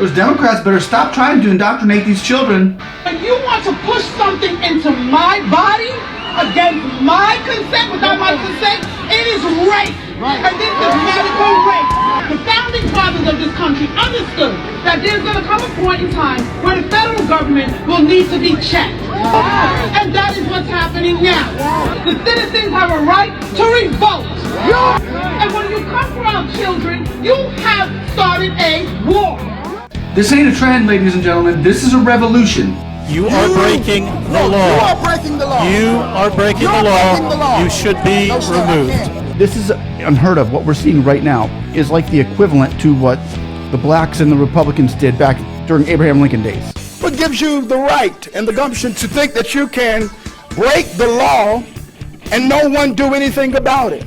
Those Democrats better stop trying to indoctrinate these children. If you want to push something into my body against my consent, without my consent, it is rape. Right. And this is medical rape. The founding fathers of this country understood that there's going to come a point in time where the federal government will need to be checked. Yeah. And that is what's happening now. Yeah. The citizens have a right to revolt. Yeah. And when you come for our children, you have started a war. This ain't a trend, ladies and gentlemen. This is a revolution. You are breaking the law. You are breaking the law. You are breaking the law. You should be removed. This is unheard of. What we're seeing right now is like the equivalent to what the blacks and the Republicans did back during Abraham Lincoln days. What gives you the right and the gumption to think that you can break the law and no one do anything about it?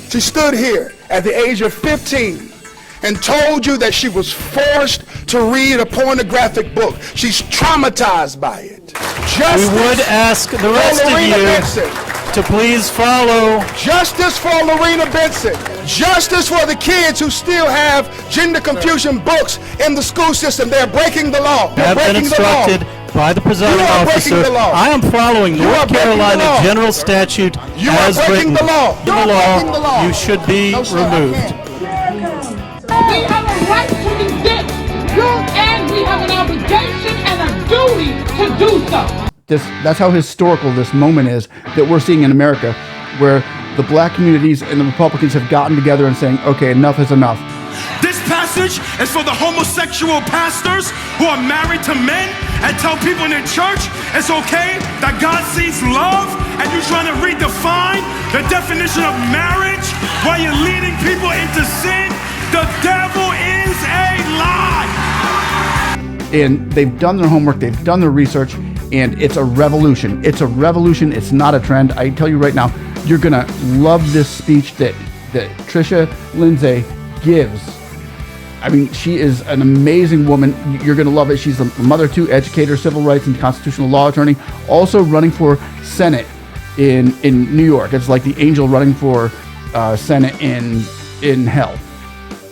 She stood here at the age of 15 and told you that she was forced to read a pornographic book. She's traumatized by it. We would ask the rest of you to please follow. Justice for Lorena Benson. Justice for the kids who still have gender confusion books in the school system. They're breaking the law. They're have been instructed by the presiding officer. I am following North Carolina General Statute as written. The law. You should be removed. We have a right to resist, and we have an obligation and a duty to do so. That's how historical this moment is that we're seeing in America, where the black communities and the Republicans have gotten together and saying, okay, enough is enough. This passage is for the homosexual pastors who are married to men and tell people in their church it's okay that God sees love and you're trying to redefine the definition of marriage while you're leading people into sin. The devil is a lie. And they've done their homework, they've done their research, and it's a revolution. It's a revolution. It's not a trend. I tell you right now, you're gonna love this speech that Tricia Lindsay gives. I mean, she is an amazing woman. You're gonna love it. She's a mother to educator, civil rights and constitutional law attorney, also running for Senate in New York. It's like the angel running for Senate in hell.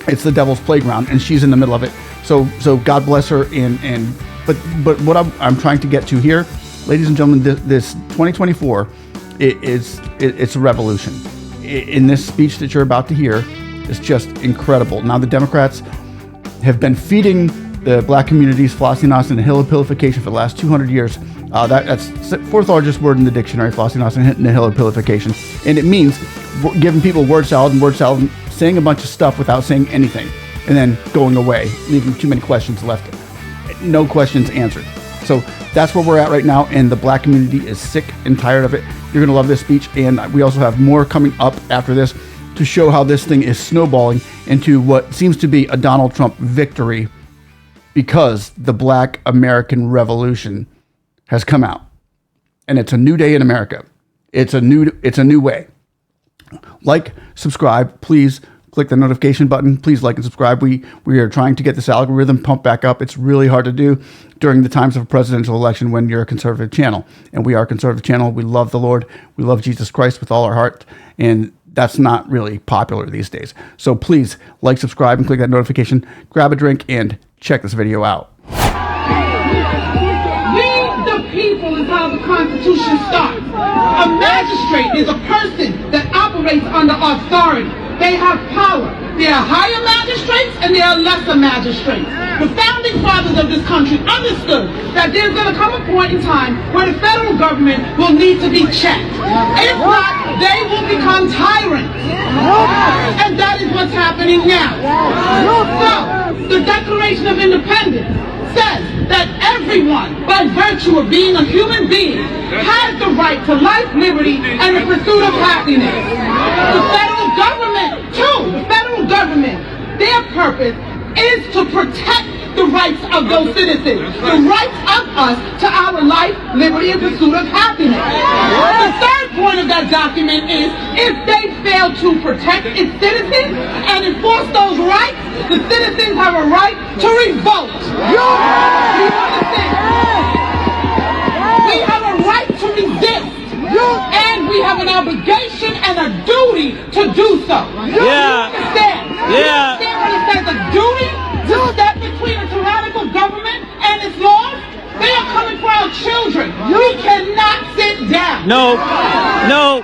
It's the devil's playground, and she's in the middle of it. So God bless her. But what I'm trying to get to here, ladies and gentlemen, this 2024, it's a revolution. In this speech that you're about to hear, is just incredible. Now the Democrats have been feeding the black communities flossing and nihilipilification for the last 200 years. That's the fourth largest word in the dictionary, flossing and nihilipilification, and it means giving people word salad, saying a bunch of stuff without saying anything, and then going away, leaving too many questions left. No questions answered. So that's where we're at right now, and the black community is sick and tired of it. You're going to love this speech, and we also have more coming up after this to show how this thing is snowballing into what seems to be a Donald Trump victory, because the Black American Revolution has come out, and it's a new day in America. It's a new way. Like, subscribe, please. Click the notification button. Please like and subscribe. We are trying to get this algorithm pumped back up. It's really hard to do during the times of a presidential election when you're a conservative channel. And we are a conservative channel. We love the Lord. We love Jesus Christ with all our heart. And that's not really popular these days. So please like, subscribe, and click that notification. Grab a drink and check this video out. We the people is how the Constitution starts. A magistrate is a person that operates under authority. They have power. There are higher magistrates and there are lesser magistrates. The founding fathers of this country understood that there's going to come a point in time where the federal government will need to be checked. If not, they will become tyrants. And that is what's happening now. So, the Declaration of Independence says that everyone, by virtue of being a human being, has the right to life, liberty, and the pursuit of happiness. The federal government, too, the federal government, their purpose is to protect the rights of those citizens, the rights of us to our life, liberty, and pursuit of happiness. The third point of that document is, if they fail to protect its citizens and enforce those rights, the citizens have a right to revolt. Do you understand? We have a right to resist, and we have an obligation and a duty to do so. Yeah. You understand? Yeah. You understand when it says a duty to step between and to No. No.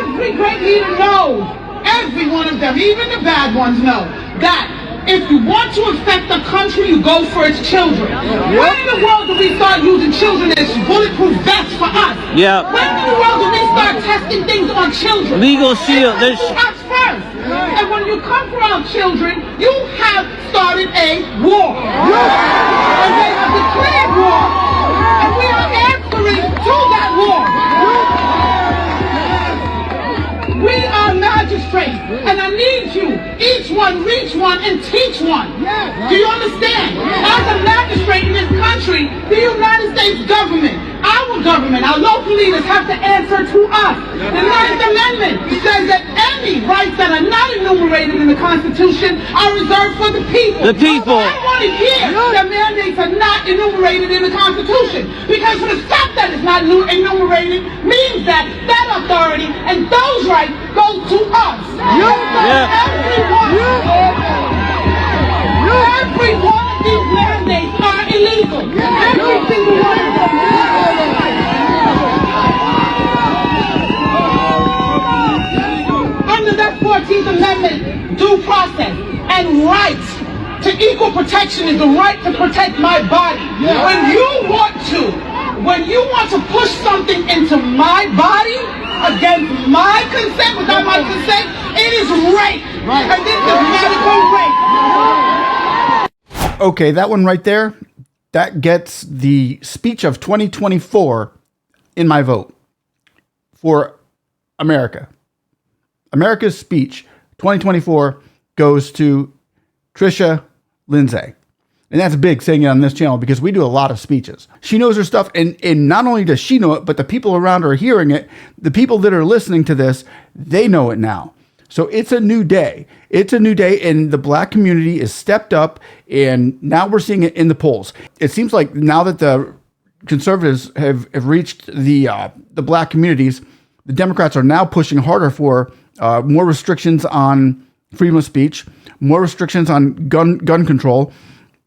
Every great leader knows, every one of them, even the bad ones know, that if you want to affect the country, you go for its children. When in the world do we start using children as bulletproof vests for us? Yeah. When in the world do we start testing things on children? Legal shield. There's us first. And when you come for our children, you have started a war. And they have declared war. And we are answering to that war. We are magistrates, and I need you, each one reach one and teach one. Do you understand? As a magistrate in this country, the United States government, our local leaders have to answer to us. The 9th Amendment says that any rights that are not enumerated in the Constitution are reserved for the people. The people. I want to hear that mandates are not enumerated in the Constitution, because for the fact that it's not enumerated means that that authority and those rights go to us. Every one of these mandates are illegal. Every single one of them. Under that 14th Amendment, due process and rights to equal protection is the right to protect my body. When you want to push something into my body against my consent, without my consent, it is rape. And this is medical rape. Okay, that one right there, that gets the speech of 2024 in my vote for America. America's speech 2024 goes to Trisha Lindsay. And that's big saying it on this channel because we do a lot of speeches. She knows her stuff, and not only does she know it, but the people around her are hearing it. The people that are listening to this, they know it now. So it's a new day. It's a new day, and the black community is stepped up, and now we're seeing it in the polls. It seems like now that the conservatives have reached the black communities, the Democrats are now pushing harder for more restrictions on freedom of speech, more restrictions on gun control.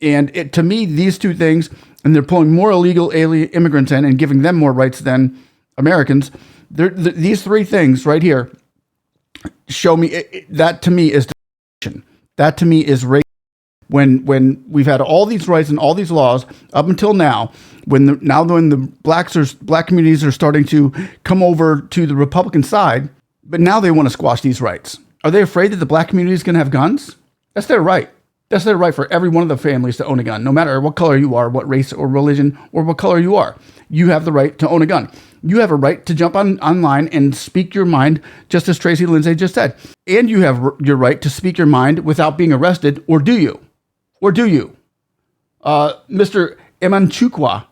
And to me, these two things, and they're pulling more illegal alien immigrants in and giving them more rights than Americans. These three things right here show me that to me is discrimination. That to me is racism. When we've had all these rights and all these laws up until now, when the black communities are starting to come over to the Republican side, but now they want to squash these rights. Are they afraid that the black community is going to have guns? That's their right. That's their right for every one of the families to own a gun, no matter what color you are, what race or religion, or what color you are. You have the right to own a gun. You have a right to jump online and speak your mind, just as Tracy Lindsay just said. And you have your right to speak your mind without being arrested, or do you? Or do you? Mr. Emanchukwu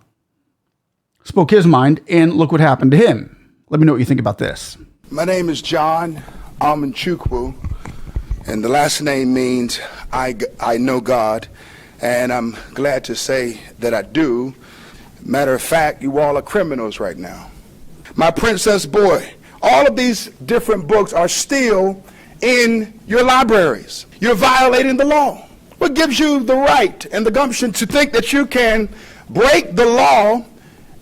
spoke his mind, and look what happened to him. Let me know what you think about this. My name is John Amanchukwu, and the last name means I know God, and I'm glad to say that I do. Matter of fact, you all are criminals right now. My princess boy, all of these different books are still in your libraries. You're violating the law. What gives you the right and the gumption to think that you can break the law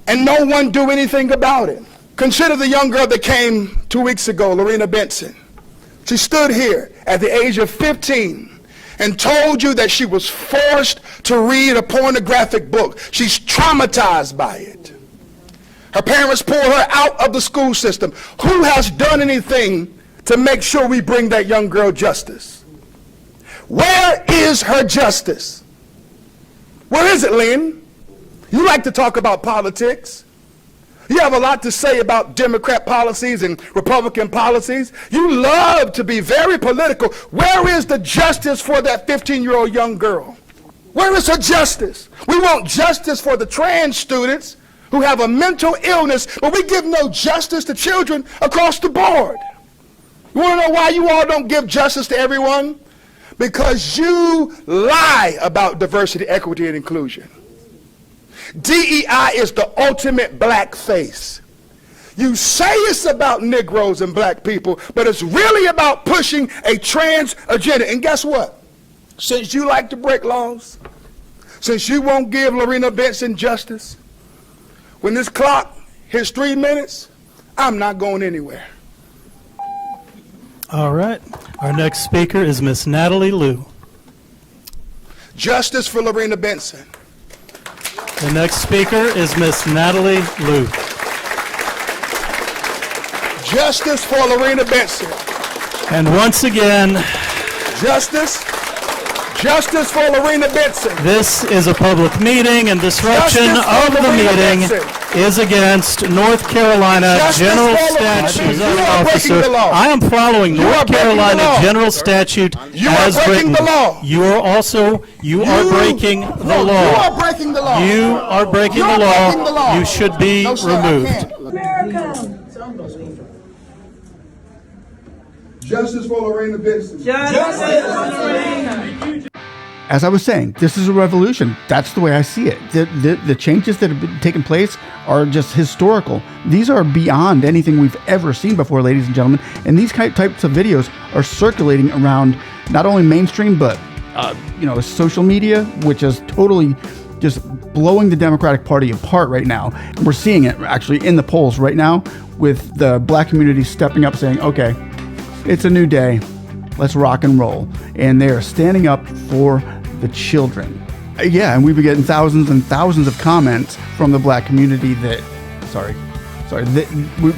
and no one do anything about it? Consider the young girl that came 2 weeks ago, Lorena Benson. She stood here at the age of 15 and told you that she was forced to read a pornographic book. She's traumatized by it. Her parents pulled her out of the school system. Who has done anything to make sure we bring that young girl justice? Where is her justice? Where is it, Lynn? You like to talk about politics. You have a lot to say about Democrat policies and Republican policies. You love to be very political. Where is the justice for that 15-year-old young girl? Where is her justice? We want justice for the trans students who have a mental illness, but we give no justice to children across the board. You want to know why you all don't give justice to everyone? Because you lie about diversity, equity, and inclusion. DEI is the ultimate black face. You say it's about Negroes and black people, but it's really about pushing a trans agenda. And guess what? Since you like to break laws, since you won't give Lorena Benson justice, when this clock his 3 minutes, I'm not going anywhere. All right. Our next speaker is Miss Natalie Liu. Justice for Lorena Benson. The next speaker is Miss Natalie Liu. Justice for Lorena Benson. And once again, Justice for Lorena Benson. this is a public meeting, and disruption Justice for of the Lorena meeting Benson. is against North Carolina Justice General for Lorena Statute. Benson. You are breaking the law. I am following You are North breaking the Carolina law. General Statute You are as breaking written. the law. You are breaking the You law. are breaking the law. You are breaking You're the law. breaking the law. You should be No, sir, I removed. can't. Justice for Lorena Benson. As I was saying, this is a revolution. That's the way I see it. The changes that have been taking place are just historical. These are beyond anything we've ever seen before, ladies and gentlemen. And these types of videos are circulating around not only mainstream, but social media, which is totally just blowing the Democratic Party apart right now. We're seeing it actually in the polls right now, with the black community stepping up, saying, "Okay, it's a new day. Let's rock and roll." And they are standing up for the children. Yeah, and we've been getting thousands and thousands of comments from the black community that,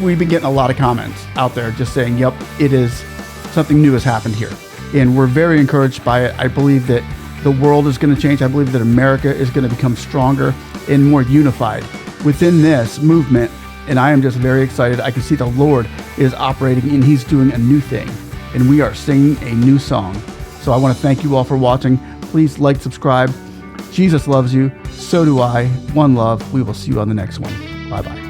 we've been getting a lot of comments out there just saying, yep, it is, something new has happened here. And we're very encouraged by it. I believe that the world is going to change. I believe that America is going to become stronger and more unified within this movement. And I am just very excited. I can see the Lord is operating and he's doing a new thing. And we are singing a new song. So I want to thank you all for watching. Please like, subscribe. Jesus loves you. So do I. One love. We will see you on the next one. Bye-bye.